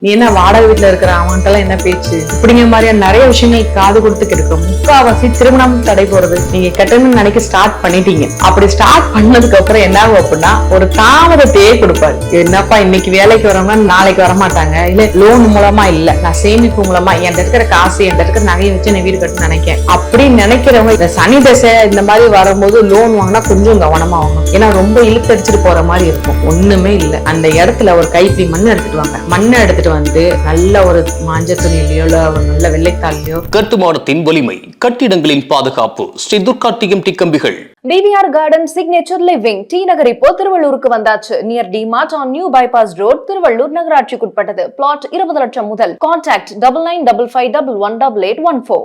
நீ என்ன வாடகை வீட்டுல இருக்கிற அவன்கிட்ட என்ன பேச்சு இப்படிங்கிற மாதிரியான நிறைய விஷயங்கள் காது கொடுத்துக்கு இருக்கும். முக்காவாசி திருமணம் தடை போறது நீங்க கட்டணும்னு நினைக்க ஸ்டார்ட் பண்ணிட்டீங்க. அப்படி ஸ்டார்ட் பண்ணதுக்கு அப்புறம் என்ன ஆகும் அப்படின்னா ஒரு தாமதத்தையே கொடுப்பாரு. என்னப்பா இன்னைக்கு வேலைக்கு வரவங்க நாளைக்கு வரமாட்டாங்க, இல்ல லோன் மூலமா இல்ல நான் சேமிப்பு மூலமா என் இருக்கிற காசு என் இருக்கிற நகையை வச்சு நான் வீடு கட்டணும்னு நினைக்கிறேன் அப்படின்னு நினைக்கிறவங்க இந்த சனி தசை இந்த மாதிரி வரும்போது லோன் வாங்கினா கொஞ்சம் கவனமா வாங்கணும். ஏன்னா ரொம்ப இழுத்தடிச்சுட்டு போற மாதிரி இருக்கும். ஒண்ணுமே இல்ல, அந்த இடத்துல ஒரு கைப்பிடி மண் எடுத்துட்டு வாங்க. மண்ணை எடுத்துட்டு வந்து நல்ல ஒரு மாஞ்ச துணியிலயோ நல்ல வெள்ளைத்தாளிலயோ. கட்டுமானத்தின் வலிமை, கட்டிடங்களின் பாதுகாப்பு, ஸ்ரீ துர்கா டிஎம்டி கம்பிகள். TVR garden signature living T Nagar இப்போ திருவள்ளூருக்கு வந்தாச்சு. Near D mart on new bypass road, Tiruvallur நகராட்சிக்குட்பட்டது. பிளாட் 20 லட்சம் முதல். கான்டாக்ட் 9955511814.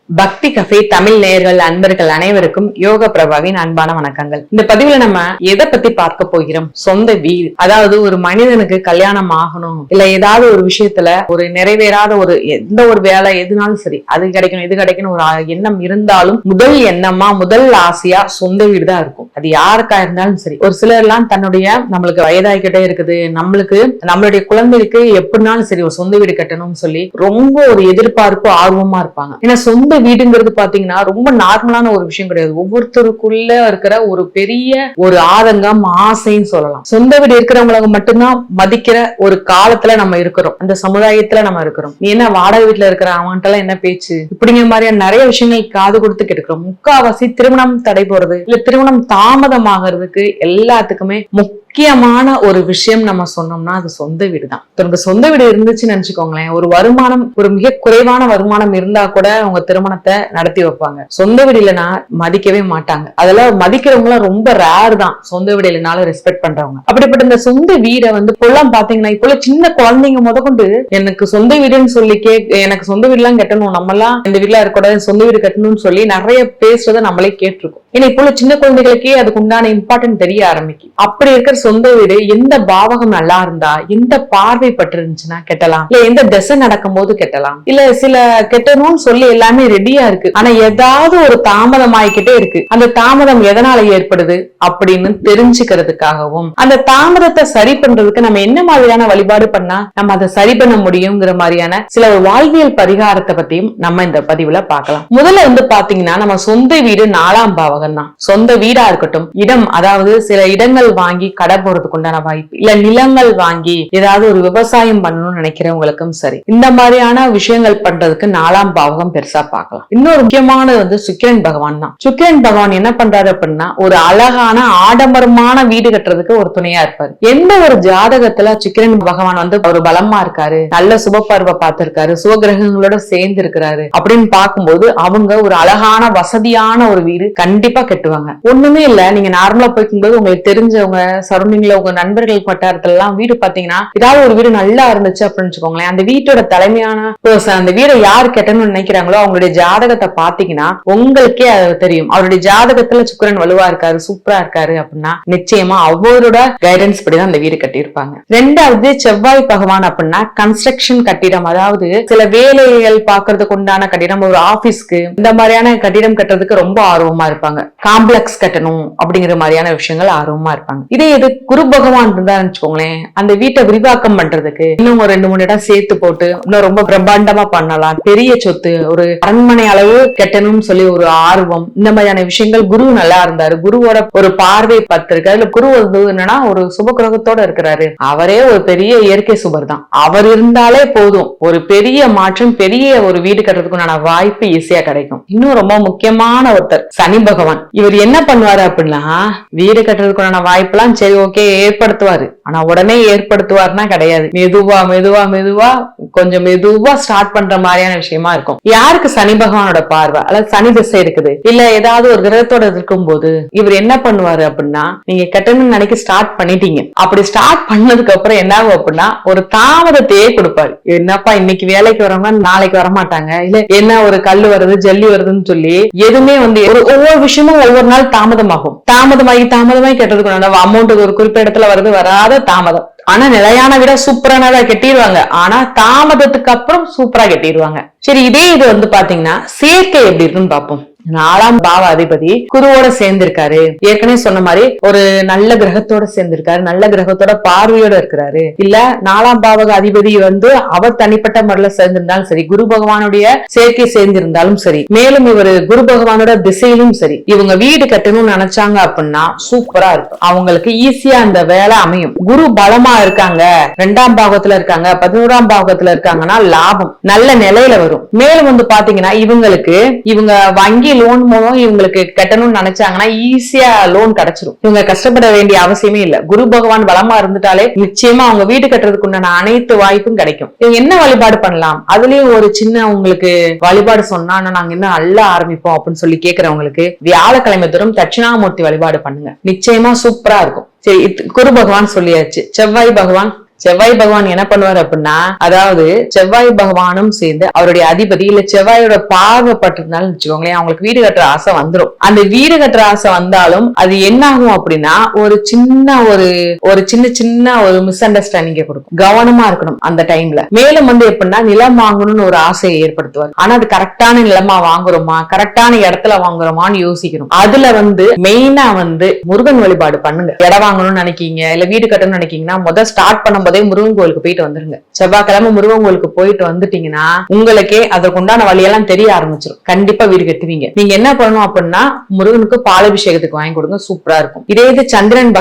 பக்தி கஃபே தமிழ் நேயர்கள் அன்பர்கள் அனைவருக்கும் யோக பிரபாவின் அன்பான வணக்கங்கள். இந்த பதிவுல நம்ம எதை பத்தி பார்க்க போகிறோம்? சொந்த வீடு. அதாவது ஒரு மனிதனுக்கு கல்யாணம் ஆகணும், இல்ல ஏதாவது ஒரு விஷயத்துல ஒரு நிறைவேறாத ஒரு எந்த ஒரு வேலை எதுனாலும் சரி, அது கிடைக்கணும் இது கிடைக்கணும் ஒரு எண்ணம் இருந்தாலும் முதல் எண்ணமா முதல் ஆசையா சொந்த வீடு தான் இருக்கும். அது யாருக்கா இருந்தாலும் சரி. ஒரு சிலர் எல்லாம் தன்னுடைய நம்மளுக்கு வயதாகிக்கிட்டே இருக்குது, நம்மளுடைய குழந்தைக்கு எப்படினாலும் சரி ஒரு சொந்த வீடு கட்டணும்னு சொல்லி ரொம்ப ஒரு எதிர்பார்ப்பு ஆர்வமா இருப்பாங்க. ஏன்னா சொந்த வீடுங்கிறது பாத்தீங்கன்னா ரொம்ப நார்மலான ஒரு விஷயம் கிடையாது. ஒவ்வொருத்தருக்குள்ள இருக்கிற ஒரு பெரிய ஒரு ஆதங்கம் ஆசைன்னு சொல்லலாம். சொந்த வீடு இருக்கிறவங்களுக்கு மட்டும்தான் மதிக்கிற ஒரு காலத்துல நம்ம இருக்கிறோம், அந்த சமுதாயத்துல நம்ம இருக்கிறோம். நீ என்ன வாடகை வீட்டுல இருக்கிற அவன்கிட்ட என்ன பேச்சு இப்படிங்கிற மாதிரியான நிறைய விஷயங்கள் காது கொடுத்து கேட்கிறோம். முக்காவாசி திருமணம் தடை போறது இல்ல திருமணம் தாமதமாகிறதுக்கு எல்லாத்துக்குமே முக்கியமான ஒரு விஷயம் நம்ம சொன்னோம்னா அது சொந்த வீடு தான். உங்களுக்கு சொந்த வீடு இருந்துச்சுன்னு நினைச்சுக்கோங்களேன், ஒரு வருமானம் ஒரு மிக குறைவான வருமானம் இருந்தா கூட அவங்க திருமணத்தை நடத்தி வைப்பாங்க. சொந்த வீடு இல்லைன்னா மதிக்கவே மாட்டாங்க. அதெல்லாம் மதிக்கிறவங்க ரொம்ப ரேர் தான், சொந்த வீடு இல்லைனாலும் ரெஸ்பெக்ட் பண்றவங்க. அப்படிப்பட்ட இந்த சொந்த வீடை வந்து இப்பெல்லாம் பாத்தீங்கன்னா இப்ப சின்ன குழந்தைங்க முதற்கொண்டு எனக்கு சொந்த வீடுன்னு சொல்லி எனக்கு சொந்த வீடு எல்லாம் கட்டணும், நம்ம எல்லாம் இந்த வீட்டுல இருக்கக்கூடாது சொந்த வீடு கட்டணும்னு சொல்லி நிறைய பேசுறதை நம்மளே கேட்டிருக்கோம். ஏன்னா இப்போ சின்ன குழந்தைகளுக்கே அதுக்கு உண்டான இம்பார்ட்டன்ட் தெரிய ஆரம்பிக்கும். அப்படி இருக்கிற சொந்த வீடு எந்த பாவகம் நல்லா இருந்தா, எந்த பார்வை பட்டு இருந்துச்சுன்னா கெட்டலாம், இல்ல எந்த திசை நடக்கும் போது கெட்டலாம், இல்ல சில கெட்டணும்னு சொல்லி எல்லாமே ரெடியா இருக்கு, ஆனா ஏதாவது ஒரு தாமதம் ஆயிக்கிட்டே இருக்கு. அந்த தாமதம் எதனால ஏற்படுது அப்படின்னு தெரிஞ்சுக்கிறதுக்காகவும் அந்த தாமதத்தை சரி பண்றதுக்கு நம்ம என்ன மாதிரியான வழிபாடு பண்ணா நம்ம அதை சரி பண்ண முடியுங்கிற மாதிரியான சில வாழ்வியல் பரிகாரத்தை பத்தியும் நம்ம இந்த பதிவுல பார்க்கலாம். முதல்ல வந்து பாத்தீங்கன்னா நம்ம சொந்த வீடு 4ஆம் பாவகம் தான். சொந்த வீடா இருக்கட்டும், இடம், அதாவது சில இடங்கள் வாங்கி கடை போறதுக்கு உண்டான வாய்ப்பு, இல்ல நிலங்கள் வாங்கி ஏதாவது ஒரு விவசாயம் பண்ணணும்னு நினைக்கிறவங்களுக்கும் சரி, இந்த மாதிரியான விஷயங்கள் பண்றதுக்கு 4ஆம் பாவகம் பெருசா பார்க்கலாம். இன்னொரு முக்கியமானது வந்து சுக்கிரன் பகவான் தான். சுக்கிரன் பகவான் என்ன பண்றாரு அப்படின்னா ஒரு அழகான ஆடம்பரமான வீடு கட்டுறதுக்கு ஒரு துணையா இருப்பாரு. எந்த ஒரு ஜாதகத்துல சுக்கிரன் பகவான் வந்து ஒரு பலமா இருக்காரு, நல்ல சுபப்பர்வ பார்த்திருக்காரு, சுபகிரகங்களோட சேர்ந்து இருக்கிறாரு அப்படின்னு பார்க்கும்போது அவங்க ஒரு அழகான வசதியான ஒரு வீடு கண்டிப்பா கட்டுவாங்க. ஒண்ணுமே இல்ல, நீங்க நார்மலா போய்க்கும்போது உங்களுக்கு தெரிஞ்சவங்க சரௌண்டிங்ல உங்க நண்பர்கள் வட்டாரத்துல எல்லாம் வீடு பாத்தீங்கன்னா ஏதாவது ஒரு வீடு நல்லா இருந்துச்சு அப்படின்னு வச்சுக்கோங்களேன், அந்த வீட்டோட தலைமையான பர்சன் அந்த வீடை யார் கட்டணும்னு நினைக்கிறாங்களோ அவங்களுடைய ஜாதகத்தை பாத்தீங்கன்னா உங்களுக்கே அது தெரியும். அவருடைய ஜாதகத்துல சுக்கிரன் வலுவா இருக்காரு, சூப்பரா இருக்காரு அப்படின்னா நிச்சயமா அவரோட கைடன்ஸ் படிதான் அந்த வீடு கட்டியிருப்பாங்க. ரெண்டாவது செவ்வாய் பகவான் அப்படின்னா கன்ஸ்ட்ரக்ஷன் கட்டிடம், அதாவது சில வேலைகள் பாக்குறதுக்கு உண்டான கட்டிடம், ஒரு ஆபீஸ்க்கு இந்த மாதிரியான கட்டிடம் கட்டுறதுக்கு ரொம்ப ஆர்வமா இருப்பாங்க. காம்ப்ளெக்ஸ் கட்டணும் அப்படிங்கிற மாதிரியான விஷயங்கள் ஆர்வமா இருப்பாங்க. இதே இது குரு பகவான் இருந்தா வச்சுக்கோங்களேன், அந்த வீட்டை விரிவாக்கம் பண்றதுக்கு இன்னும் ஒரு 2-3 இடம் சேர்த்து போட்டு இன்னும் ரொம்ப பிரம்மாண்டமா பண்ணலாம், பெரிய சொத்து ஒரு அரண்மனை அளவு கட்டணும்னு சொல்லி ஒரு ஆர்வம், இந்த மாதிரியான விஷயங்கள். குரு நல்லா இருந்தாரு, குருவோட ஒரு பார்வை பத்திருக்கு. அதுல குரு வந்து என்னன்னா ஒரு சுப கிரகத்தோட இருக்கிறாரு, அவரே ஒரு பெரிய இயற்கை சுபர் தான். அவர் இருந்தாலே போதும், ஒரு பெரிய மாற்றம், பெரிய ஒரு வீடு கட்டுறதுக்குண்டான வாய்ப்பு ஈஸியா கிடைக்கும். இன்னும் ரொம்ப முக்கியமான ஒருத்தர் சனி பகவான். இவர் என்ன பண்ணுவாரு அப்படின்னா வீடு கட்டுறதுக்குண்டான வாய்ப்பு எல்லாம் சரி ஓகே ஏற்படுத்துவாரு, ஆனா உடனே ஏற்படுத்துவாருன்னா கிடையாது. மெதுவா மெதுவா மெதுவா கொஞ்சம் மெதுவா ஸ்டார்ட் பண்ற மாதிரியான விஷயமா இருக்கும். யாருக்கு சனி பகவானோட பார்வை அல்லது சனி திசை இருக்குது இல்ல ஏதாவது ஒரு கிரகத்தோட இருக்கும் போது இவர் என்ன பண்ணுவாரு அப்படின்னா நீங்க கட்டணும்னு நினைக்க ஸ்டார்ட் பண்ணிட்டீங்க. அப்படி ஸ்டார்ட் பண்ணதுக்கு அப்புறம் என்ன ஆகும் அப்படின்னா ஒரு தாமதத்தையே கொடுப்பாரு. என்னப்பா இன்னைக்கு வேலைக்கு வரவங்க நாளைக்கு வரமாட்டாங்க, இல்ல என்ன ஒரு கல்லு வருது ஜல்லி வருதுன்னு சொல்லி எதுவுமே வந்து ஒவ்வொரு விஷயமும் ஒவ்வொரு நாள் தாமதமாகும். தாமதமாகி கட்டுறதுக்கு அமௌண்ட் ஒரு குறிப்பிட்ட இடத்துல வருது, வராத தாமதம். ஆனா நிலையான விட சூப்பரானதா கட்டிடுவாங்க, ஆனா தாமதத்துக்கு அப்புறம் சூப்பரா கட்டிடுவாங்க. சரி, இதே இது வந்து பாத்தீங்கன்னா சேர்க்கை எப்படி இருக்குன்னு பாப்போம். 4ஆம் பாவ அதிபதி குருவோட சேர்ந்திருக்காரு. ஏற்கனவே சொன்ன மாதிரி ஒரு நல்ல கிரகத்தோட சேர்ந்திருக்காரு, நல்ல கிரகத்தோட பார்வையோட இருக்கிறாரு. இல்ல 4ஆம் பாவக அதிபதி அவர் தனிப்பட்ட முறையில சேர்ந்திருந்தாலும் சரி, குரு பகவானுடைய சேர்க்கை சேர்ந்திருந்தாலும் சரி, மேலும் இவர் குரு பகவானோட திசையிலும் சரி, இவங்க வீடு கட்டணும்னு நினைச்சாங்க அப்படின்னா சூப்பரா இருக்கும். அவங்களுக்கு ஈஸியா அந்த வேலை அமையும். குரு பலமா இருக்காங்க, 2ஆம் பாவகத்துல இருக்காங்க, 11ஆம் பாவகத்துல இருக்காங்கன்னா லாபம் நல்ல நிலையில வரும். மேலும் பாத்தீங்கன்னா இவங்க வங்கி லோன் மூலம் இவங்களுக்கு கட்டணும்னு நினைச்சாங்கன்னா ஈஸியா லோன் கிடைச்சிரும். இவங்க கஷ்டப்பட வேண்டிய அவசியமே இல்ல. குரு பகவான் பலமா இருந்துட்டாலே நிச்சயமா அவங்க வீடு கட்டுறதுக்கு உண்டான அனைத்து வாய்ப்பும் கிடைக்கும். இவங்க என்ன வழிபாடு பண்ணலாம், அதுலயும் ஒரு சின்ன உங்களுக்கு வழிபாடு சொன்னா நாங்க என்ன நல்லா ஆரம்பிப்போம் அப்படின்னு சொல்லி கேக்குறவங்களுக்கு வியாழக்கிழமை தோறும் தட்சிணாமூர்த்தி வழிபாடு பண்ணுங்க, நிச்சயமா சூப்பரா இருக்கும். சரி, குரு பகவான் சொல்லியாச்சு. செவ்வாய் பகவான் என்ன பண்ணுவார் அப்படின்னா, அதாவது செவ்வாய் பகவானும் சேர்ந்து அவருடைய அதிபதி இல்ல செவ்வாயோட பார்வைப்பட்டிருந்தாலும் வச்சுக்கோங்களேன், அவங்களுக்கு வீடு கட்டுற ஆசை வந்துடும். அந்த வீடு கட்டுற ஆசை வந்தாலும் அது என்ன ஆகும் அப்படின்னா ஒரு சின்ன மிஸ் அண்டர்ஸ்டாண்டிங் கொடுக்கும். கவனமா இருக்கணும் அந்த டைம்ல. மேலும் எப்படின்னா நிலம் வாங்கணும்னு ஒரு ஆசையை ஏற்படுத்துவார். ஆனா அது கரெக்டான நிலமா வாங்குறோமா, கரெக்டான இடத்துல வாங்குறோமான்னு யோசிக்கணும். அதுல மெயினா முருகன் வழிபாடு பண்ணுங்க. இடம் வாங்கணும்னு நினைக்கீங்க இல்ல வீடு கட்டணும்னு நினைக்கீங்கன்னா முதல் ஸ்டார்ட் பண்ணும்போதே முருகன் கோயிலுக்கு போயிட்டு வந்துருங்க. செவ்வாய்க்கிழமை முருகன் கோயிலுக்கு போயிட்டு வந்துட்டீங்கன்னா உங்களுக்கே அதற்கு உண்டான வழியெல்லாம் தெரிய ஆரம்பிச்சிடும். கண்டிப்பா வீடு கட்டுவீங்க. நீங்க என்ன பண்ணணும் அப்படின்னா முருகனுக்கு பாலாபிஷேகத்துக்கு வாங்கி கொடுங்க, சூப்பரா இருக்கும். இதே இது சந்திரன்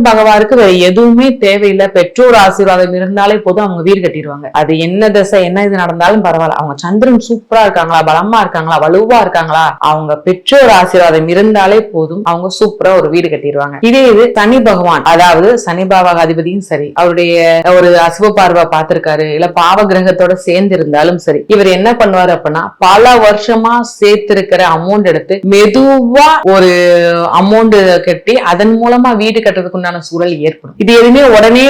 பகவானுக்கு வேற எதுவுமே தேவையில்லை. பெற்றோர் ஆசீர்வாதம் இருந்தாலே போதும், அவங்க வீடு கட்டிடுவாங்க. அது என்ன தசை என்ன இது நடந்தாலும் பரவாயில்ல. அவங்க சந்திரன் சூப்பரா இருக்காங்களா, பலமா இருக்காங்களா, வலுவா இருக்காங்களா, அவங்க பெற்றோர் ஆசீர்வாதம் இருந்தாலே போதும், அவங்க சூப்பரா ஒரு வீடு கட்டிடுவாங்க. இதே இது சனி பகவான், அதாவது சனி பாவக அதிபதியும் சரி, அவருடைய ஒரு அசுப பார்வை பார்த்திருக்காரு இல்ல பாவ கிரகத்தோட சேர்ந்து இருந்தாலும் சரி, இவர் என்ன பண்ணுவாரு அப்படின்னா பல வருஷமா சேர்த்திருக்கிற அமௌண்ட் எடுத்து மெதுவா ஒரு அமௌண்ட் கட்டி அதன் மூலமா வீடு கட்டுறதுக்கு உண்டான சூழல் ஏற்படும். இது எதுவுமே உடனே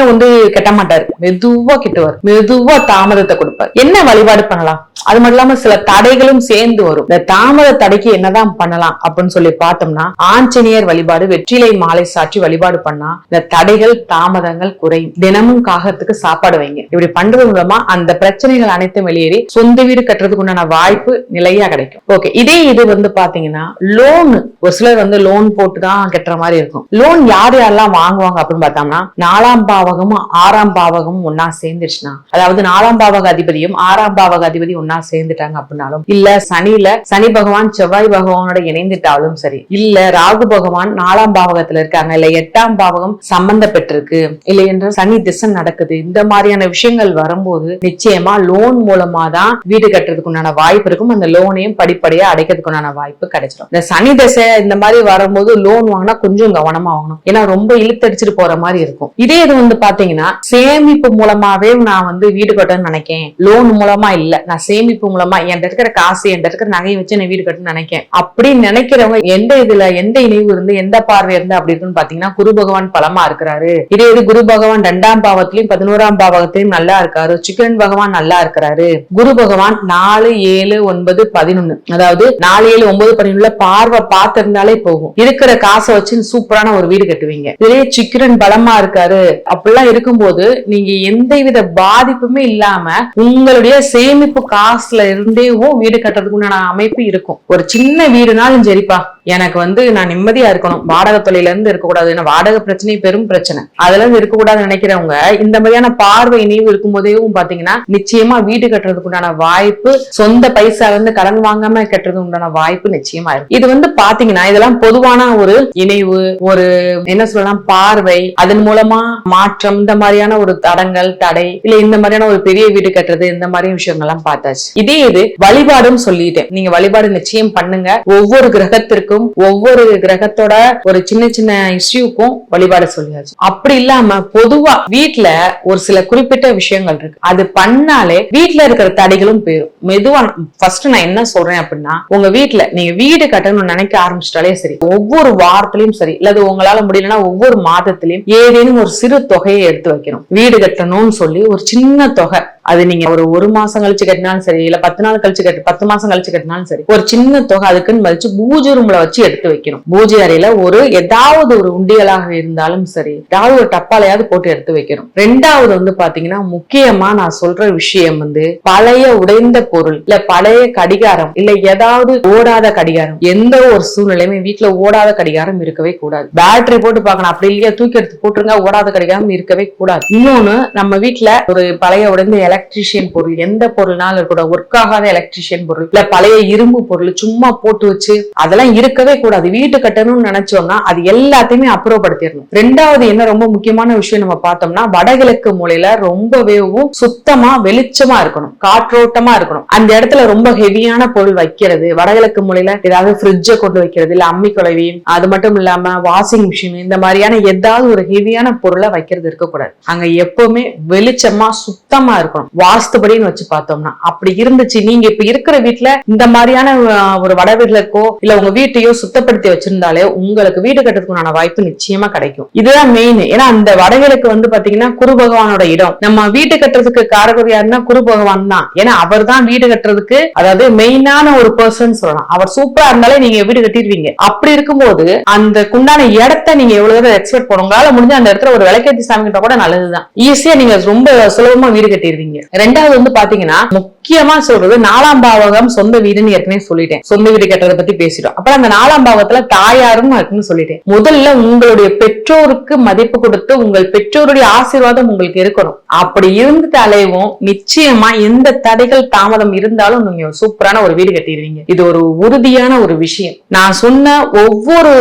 கட்ட மாட்டாரு, மெதுவா கட்டுவார், மெதுவா தாமதத்தை கொடுப்பார். என்ன வழிபாடு பண்ணலாம், அது மட்டும் இல்லாம சில தடைகளும் சேர்ந்து வரும். இந்த தாமத தடைக்கு என்னதான் பண்ணலாம் அப்படின்னு சொல்லி பார்த்தோம்னா ஆஞ்சநேயர் வழிபாடு, வெற்றிலை மாலை சாற்றி வழிபாடு பண்ணா இந்த தடைகள் தாமதங்கள் குறையும். தினமும் காகத்துக்கு சாப்பாடு வைங்க. இப்படி பண்றது மூலமா அந்த பிரச்சனைகள் அனைத்தும் வெளியேறி சொந்த வீடு கட்டுறதுக்கு உண்டான வாய்ப்பு நிலையா கிடைக்கும். ஓகே, இதே இது பாத்தீங்கன்னா லோன், ஒரு சிலர் லோன் போட்டுதான் கட்டுற மாதிரி இருக்கும். லோன் யாரெல்லாம் வாங்குவாங்க அப்படின்னு பார்த்தோம்னா 4ஆம் பாவகமும் 6ஆம் பாவகமும் ஒன்னா சேர்ந்துச்சுன்னா, அதாவது 4ஆம் பாவக அதிபதியும் 6ஆம் பாவக அதிபதி ஒன்னா சேர்ந்துட்டாங்க அப்படின்னாலும், இல்ல சனி பகவான் செவ்வாய் பகவானோட இணைந்துட்டாலும் சரி, இல்ல ராகு பகவான் 4ஆம் பாவகத்துல இருக்காங்க, இல்ல 8ஆம் பாவகம் சம்பந்தப்பட்டிருக்கு, இல்ல என்ற சனி திசை நடக்குது, இந்த மாதிரியான விஷயங்கள் வரும்போது நிச்சயமா லோன் மூலமா தான் வீடு கட்டுறதுக்கு உண்டான வாய்ப்பு இருக்கும். அந்த லோனையும் படிப்படியா அடைக்கிறதுக்கு உண்டான வாய்ப்பு கிடைச்சிடும். இந்த சனி திசை இந்த மாதிரி வரும்போது லோன் வாங்கினா கொஞ்சம் கவனமா வாங்கணும், ஏன்னா ரொம்ப இழுத்தடிச்சிட்டு போற மாதிரி இருக்கும். இதே இது பாத்தீங்கன்னா சேமிப்பு மூலமாவே நான் வீடு கட்டணும்னு நினைக்கேன், லோன் மூலமா இல்ல, நான் சேமிப்பு மூலமா என்கிட்ட இருக்கிற காசு என்கிட்ட இருக்கிற நகையை வச்சு நான் வீடு கட்டணும்னு நினைக்கேன் அப்படின்னு நினைக்கிறவங்க எந்த இணைவு இருந்து எந்த பார்வை இருந்து அப்படி இருக்குன்னு பாத்தீங்கன்னா குரு பகவான் பலமா இருக்கிறாரு. இதே இது குரு பகவான் 2ஆம் பாவத்திலையும் 11ஆம் பாவகத்திலையும் நல்லா இருக்காரு. சுக்கிரன் பகவான் நல்லா இருக்கிறாரு. குரு பகவான் 4, 7, 9, 11, அதாவது 4, 7, 9, 11 பார்வை பார்த்திருந்தாலே போகும். இருக்கிற காசை வச்சு சூப்பரான ஒரு வீடு கட்டுவீங்க. இதே சுக்கிரன் பலமா இருக்காரு. அப்படிலாம் இருக்கும்போது நீங்க எந்தவித பாதிப்புமே இல்லாம உங்களுடைய சேமிப்பு காசுல இருந்தேவும் வீடு கட்டுறதுக்கு உண்டான அமைப்பு இருக்கும். ஒரு சின்ன வீடுனாலும் சரிப்பா, எனக்கு நான் நிம்மதியா இருக்கணும், வாடகை தொழில இருந்து இருக்கக்கூடாது, ஏன்னா வாடகை பிரச்சனை பெரும் பிரச்சனை, அதுல இருந்து இருக்கக்கூடாதுன்னு நினைக்கிறவங்க இந்த மாதிரியான பார்வை நீவு இருக்கும் போதேவும் பாத்தீங்கன்னா நிச்சயமா வீடு கட்டுறதுக்கு உண்டான வாய்ப்பு, சொந்த பைசால இருந்து கடன் வாங்காம கட்டுறதுக்கு உண்டான வாய்ப்பு நிச்சயமா இருக்கு. இது பாத்தீங்கன்னா இதெல்லாம் பொதுவான ஒரு இணைவு, ஒரு என்ன சொல்லலாம் பார்வை, அதன் மூலமா மாற்றம், இந்த மாதிரியான ஒரு தடை இல்ல இந்த மாதிரியான ஒரு பெரிய வீடு கட்டுறது, இந்த மாதிரி விஷயங்கள்லாம் பார்த்தாச்சு. இதே இது வழிபாடும் சொல்லிட்டேன். நீங்க வழிபாடு நிச்சயம் பண்ணுங்க. ஒவ்வொரு கிரகத்திற்கும் ஒவ்வொரு கிரகத்தோட ஒரு சின்ன இஷ்யூக்கும் வழிபாடு சொல்லியாச்சு. அப்படி இல்லாம பொதுவா வீட்டுல ஒரு சில குறிப்பிட்ட விஷயங்கள் இருக்கு, அது பண்ணாலே வீட்டுல இருக்கிற தடைகளும் போயிடும். மெதுவா ஃபர்ஸ்ட் நான் என்ன சொல்றேன் அப்படின்னா, உங்க வீட்டுல நீங்க வீடு கட்டணும்னு நினைக்க ஆரம்பிச்சிட்டாலே சரி, ஒவ்வொரு வாரத்திலயும் சரி, இல்லது உங்களால முடியலன்னா ஒவ்வொரு மாதத்திலயும் ஏதேனும் ஒரு சிறு தொகையை எடுத்து வைக்கணும். வீடு கட்டணும்னு சொல்லி ஒரு சின்ன தொகை அது நீங்க ஒரு மாசம் கழிச்சு கட்டினாலும் சரி, இல்ல 10 நாள் கழிச்சு 10 மாசம் கழிச்சு கட்டினாலும் சரி, ஒரு சின்ன தொகை அதுக்குன்னு மதிச்சு பூஜை ரூம்ல வச்சு எடுத்து வைக்கணும். பூஜை அறையில ஏதாவது ஒரு உண்டியலாக இருந்தாலும் சரி, ஏதாவது ஒரு டப்பாலையாவது போட்டு எடுத்து வைக்கணும். ரெண்டாவது வந்து பாத்தீங்கன்னா, முக்கியமா நான் சொல்ற விஷயம் வந்து பழைய உடைந்த பொருள், இல்ல பழைய கடிகாரம், இல்ல ஏதாவது ஓடாத கடிகாரம், எந்த ஒரு சூழ்நிலையுமே வீட்டுல ஓடாத கடிகாரம் இருக்கவே கூடாது. பேட்டரி போட்டு பார்க்கணும், அப்படி இல்லையா தூக்கி எடுத்து போட்டுருங்க, ஓடாத கடிகாரம் இருக்கவே கூடாது. இன்னொன்னு, நம்ம வீட்டுல ஒரு பழைய உடைந்த எலக்ட்ரிஷியன் பொருள், எந்த பொருள்னாலும் இருக்கக்கூடாது. ஒர்க் ஆகாத எலக்ட்ரிஷியன் பொருள், இல்ல பழைய இரும்பு பொருள் சும்மா போட்டு வச்சு அதெல்லாம் இருக்கவே கூடாது. வீட்டு கட்டணும்னு நினைச்சோம்னா அது எல்லாத்தையுமே அப்புறப்படுத்திடணும். ரெண்டாவது என்ன ரொம்ப முக்கியமான விஷயம் நம்ம பார்த்தோம்னா, வடகிழக்கு மூலையில ரொம்பவே சுத்தமா வெளிச்சமா இருக்கணும், காற்றோட்டமா இருக்கணும். அந்த இடத்துல ரொம்ப ஹெவியான பொருள் வைக்கிறது, வடகிழக்கு மூலையில ஏதாவது ஃப்ரிட்ஜை கொண்டு வைக்கிறது, இல்ல அம்மி குழவி, அது மட்டும் இல்லாம வாஷிங் மிஷின், இந்த மாதிரியான ஏதாவது ஒரு ஹெவியான பொருளை வைக்கிறது இருக்கக்கூடாது. அங்க எப்பவுமே வெளிச்சமா சுத்தமா இருக்கணும், வாஸ்துபடின்னு வச்சு பார்த்தோம்னா. அப்படி இருந்துச்சு, நீங்க இப்ப இருக்கிற வீட்டுல இந்த மாதிரியான ஒரு வடகிழக்கோ இல்ல உங்க வீட்டையோ சுத்தப்படுத்தி வச்சிருந்தாலே உங்களுக்கு வீடு கட்டுறதுக்கான வாய்ப்பு நிச்சயமா கிடைக்கும். இதுதான் மெயின். ஏன்னா அந்த வடகிழக்கு வந்து பாத்தீங்கன்னா குரு பகவானோட இடம். நம்ம வீட்டு கட்டுறதுக்கு காரகர் யாருன்னா குரு பகவான் தான். ஏன்னா அவர் தான் வீடு கட்டுறதுக்கு, அதாவது மெயினான ஒரு பர்சன் சொல்லலாம். அவர் சூப்பரா இருந்தாலே நீங்க வீடு கட்டிடுவீங்க. அப்படி இருக்கும்போது அந்த குண்டான இடத்த நீங்க எவ்வளவு எக்ஸ்பெக்ட் பண்ணுங்க, உங்களால முடிஞ்ச அந்த இடத்துல ஒரு விளக்கேத்தி சாமி கிட்ட கூட நல்லதுதான். ஈஸியா நீங்க ரொம்ப சுலபமா வீடு கட்டிடுவீங்க. ரெண்டாவது வந்து பாத்தீங்கன்னா, முக்கியமா சொல்றது 4ஆம் பாவகம் சொந்த வீடுன்னு ஏற்கனவே சொல்லிட்டேன். சொந்த வீடு கட்டுறதை பத்தி பேசிட்டோம். அப்புறம் அந்த 4ஆம் பாவத்துல தாயாரும் இருக்குன்னு சொல்லிட்டேன். முதல்ல உங்களுடைய பெற்றோருக்கு மதிப்பு கொடுத்து உங்கள் பெற்றோருடைய ஆசீர்வாதம் உங்களுக்கு இருக்கணும். அப்படி இருந்துட்டாலேவும் நிச்சயமா எந்த தடைகள் தாமதம் இருந்தாலும் நீங்க சூப்பரான ஒரு வீடு கட்டிடுவீங்க. இது ஒரு உறுதியான ஒரு விஷயம். நான் சொன்ன ஒவ்வொரு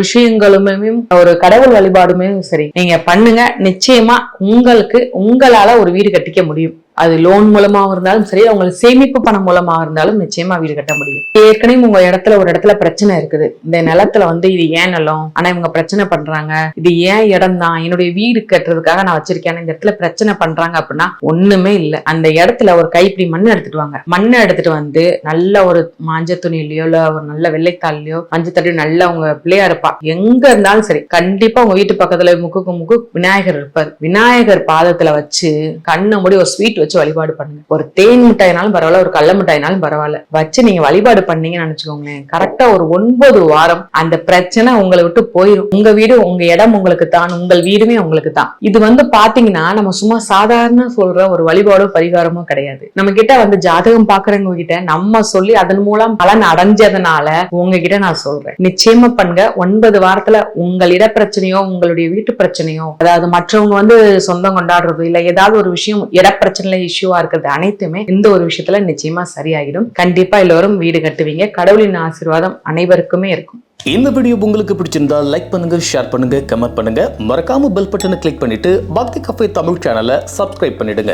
விஷயங்களுமே, ஒரு கடவுள் வழிபாடுமே சரி, நீங்க பண்ணுங்க. நிச்சயமா உங்களால ஒரு வீடு கட்டிக்க முடியும். அது லோன் மூலமாக இருந்தாலும் சரி, உங்களுக்கு சேமிப்பு பணம் மூலமாக இருந்தாலும் நிச்சயமா வீடு கட்ட முடியும். ஏற்கனவே உங்க ஒரு இடத்துல பிரச்சனை இருக்குது, இந்த நிலத்துல வந்து இது ஏன் நிலம், ஆனா இவங்க பிரச்சனை பண்றாங்க, இது ஏன் இடம் தான், என்னுடைய வீடு கட்டுறதுக்காக நான் வச்சிருக்கேன், இந்த இடத்துல பிரச்சனை பண்றாங்க அப்படின்னா ஒண்ணுமே இல்ல. அந்த இடத்துல ஒரு கைப்பிடி மண் எடுத்துட்டு வாங்க. மண்ணை எடுத்துட்டு வந்து நல்ல ஒரு மஞ்சள் துணியிலயோ இல்ல ஒரு நல்ல வெள்ளைத்தாள்லயோ மஞ்சள் தட்டி நல்ல உங்க பிள்ளையா இருப்பா, எங்க இருந்தாலும் சரி, கண்டிப்பா உங்க வீட்டு பக்கத்துல முக்கு விநாயகர் இருப்பார். விநாயகர் பாதத்துல வச்சு கண்ணை மூடி ஒரு ஸ்வீட் வச்சு வழிபாடு பண்ணுங்க. ஒரு தேன் மிட்டாயினாலும் பரவாயில்ல, ஒரு கடல மிட்டாயினாலும் பரவாயில்ல, வச்சு நீங்க வழிபாடு பண்ணீங்கன்னு நினைச்சுக்கோங்களேன், கரெக்டா ஒரு 9 வாரம் அந்த பிரச்சனை உங்களை விட்டு போயிடும். உங்க வீடு உங்க இடம் உங்களுக்கு தான், உங்கள் வீடுமே உங்களுக்கு தான். இது வந்து பாத்தீங்கன்னா நம்ம சும்மா சாதாரண சொல்ற ஒரு வழிபாடோ பரிகாரமோ கிடையாது. நம்ம கிட்ட வந்து ஜாதகம் பாக்குறவங்க கிட்ட நம்ம சொல்லி அதன் மூலம் பலன் அடைஞ்சதுனால உங்ககிட்ட நான் சொல்றேன், நிச்சயமா பண்ணுங்க. 9 வாரத்துல உங்கள் இட பிரச்சனையோ உங்களுடைய வீட்டு பிரச்சனையோ, அதாவது மற்றவங்க வந்து சொந்தம் கொண்டாடுறது இல்ல ஏதாவது ஒரு விஷயம் இட பிரச்சனை இஷ்யூவா இருக்கிறது அனைத்துமே இந்த ஒரு விஷயத்துல நிச்சயமா சரியாகிடும். கண்டிப்பா எல்லோரும் வீடு கட்டுவீங்க. கடவுளின் ஆசீர்வாதம் அனைவருக்குமே இருக்கும். இந்த வீடியோ உங்களுக்கு பிடிச்சிருந்தா லைக் பண்ணுங்க, ஷேர் பண்ணுங்க, கமெண்ட் பண்ணுங்க. மறக்காம பெல் பட்டனை கிளிக் பண்ணிட்டு பக்தி கஃபே தமிழ் சேனலை சப்ஸ்கிரைப் பண்ணிடுங்க.